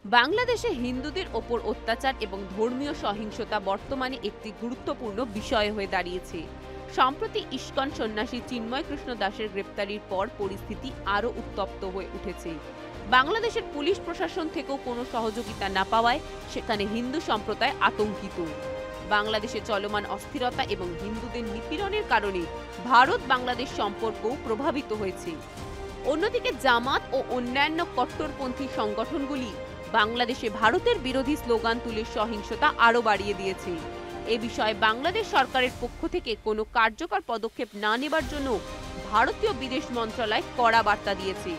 বাংলাদেশে হিন্দুদের ওপর অত্যাচার এবং ধর্মীয় সহিংসতা বর্তমানে একটি গুরুত্বপূর্ণ বিষয় হয়ে দাঁড়িয়েছে। সম্প্রতি ইস্কন সন্ন্যাসী চিন্ময় কৃষ্ণ দাসের গ্রেপ্তারির পর পরিস্থিতি আরও উত্তপ্ত হয়ে উঠেছে। বাংলাদেশের পুলিশ প্রশাসন থেকেও কোনো সহযোগিতা না পাওয়ায় সেখানে হিন্দু সম্প্রদায় আতঙ্কিত। বাংলাদেশে চলমান অস্থিরতা এবং হিন্দুদের নিপীড়নের কারণে ভারত বাংলাদেশ সম্পর্কও প্রভাবিত হয়েছে। অন্যদিকে জামাত ও অন্যান্য কট্টরপন্থী সংগঠনগুলি বাংলাদেশে ভারতের বিরোধী স্লোগান তুলে সহিংসতা আরও বাড়িয়ে দিয়েছে। এ বিষয়ে বাংলাদেশ সরকারের পক্ষ থেকে কোনো কার্যকর পদক্ষেপ না নেবার জন্য ভারতীয় বিদেশ মন্ত্রণালয় কড়া বার্তা দিয়েছে।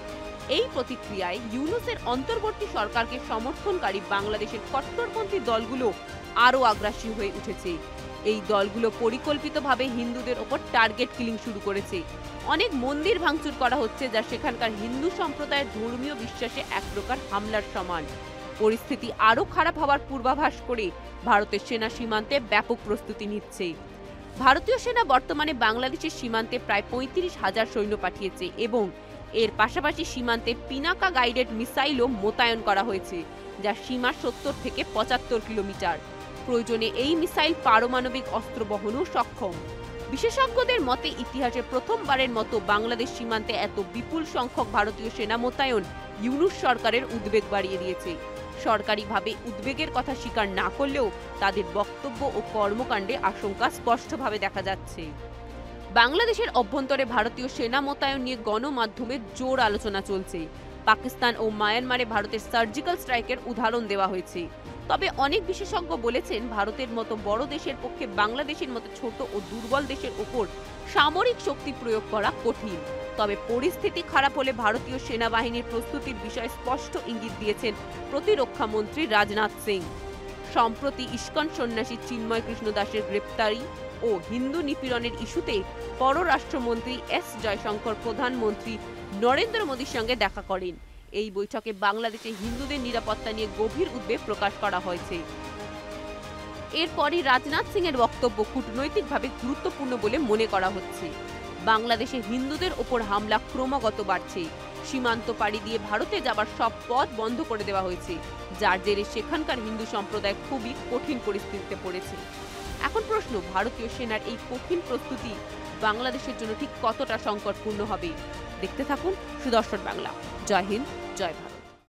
এই প্রতিক্রিয়ায় ইউনূসের অন্তর্বর্তী সরকারকে সমর্থনকারী বাংলাদেশের কট্টরপন্থী দলগুলো আরও আগ্রাসী হয়ে উঠেছে। এই দলগুলো পরিকল্পিতভাবে হিন্দুদের ওপর টার্গেট কিলিং শুরু করেছে। অনেক মন্দির ভাঙচুর করা হচ্ছে, যা সেখানকার হিন্দু সম্প্রদায়ের ধর্মীয় বিশ্বাসে এক প্রকার হামলার সমান। পরিস্থিতি আরও খারাপ হওয়ার পূর্বাভাস করে ভারতের সেনা সীমান্তে ব্যাপক প্রস্তুতি নিচ্ছে। ভারতীয় সেনা বর্তমানে বাংলাদেশের সীমান্তে প্রায় ৩৫,০০০ সৈন্য পাঠিয়েছে এবং এর পাশাপাশি সীমান্তে পিনাকা গাইডেড মিসাইলও মোতায়েন করা হয়েছে, যা সীমা ৭০ থেকে ৭৫ কিলোমিটার। প্রয়োজনে এই মিসাইল পারমাণবিক অস্ত্র বহনেও সক্ষম। বিশেষজ্ঞদের মতে ইতিহাসে প্রথমবারের মতো বাংলাদেশ সীমান্তে এত বিপুল সংখ্যক ভারতীয় সেনা মোতায়েন ইউনূস সরকারের উদ্বেগ বাড়িয়ে দিয়েছে। সরকারিভাবে উদ্বেগের কথা স্বীকার না করলেও তাদের বক্তব্য ও কর্মকাণ্ডে আশঙ্কা স্পষ্টভাবে দেখা যাচ্ছে। বাংলাদেশের অভ্যন্তরে ভারতীয় সেনা মোতায়েন নিয়ে গণমাধ্যমে জোর আলোচনা চলছে। পাকিস্তান ও মায়ানমারে ভারতের সার্জিক্যাল স্ট্রাইকের উদাহরণ দেওয়া হয়েছে। তবে অনেক বিশেষজ্ঞ বলেছেন, ভারতের মতো বড় দেশের পক্ষে বাংলাদেশের মতো ছোট ও দুর্বল দেশের ওপর সামরিক শক্তি প্রয়োগ করা কঠিন। তবে পরিস্থিতি খারাপ হলে ভারতীয় সেনাবাহিনীর প্রস্তুতির বিষয়ে স্পষ্ট ইঙ্গিত দিয়েছেন প্রতিরক্ষা মন্ত্রী রাজনাথ সিং। সম্প্রতি ইস্কন সন্ন্যাসী চিন্ময় কৃষ্ণ দাসের গ্রেপ্তারি ও হিন্দু নিপীড়নের ইস্যুতে পররাষ্ট্রমন্ত্রী এস জয়শঙ্কর প্রধানমন্ত্রী নরেন্দ্র মোদীর সঙ্গে দেখা করেন। এই বৈঠকে বাংলাদেশে হিন্দুদের নিরাপত্তা নিয়ে গভীর উদ্বেগ প্রকাশ করা হয়েছে। এরপরই রাজনাথ সিং এর বক্তব্য কূটনৈতিকভাবে গুরুত্বপূর্ণ বলে মনে করা হচ্ছে। বাংলাদেশে হিন্দুদের ওপর হামলা ক্রমাগত বাড়ছে। সীমান্ত পাড়ি দিয়ে ভারতে যাবার সব পথ বন্ধ করে দেওয়া হয়েছে, যার জেরে সেখানকার হিন্দু সম্প্রদায় খুবই কঠিন পরিস্থিতিতে পড়েছে। এখন প্রশ্ন, ভারতীয় সেনার এই কঠিন প্রস্তুতি বাংলাদেশের জন্য ঠিক কতটা সংকটপূর্ণ হবে? দেখতে থাকুন সুদর্শন বাংলা। জয় হিন্দ, জয় ভারত।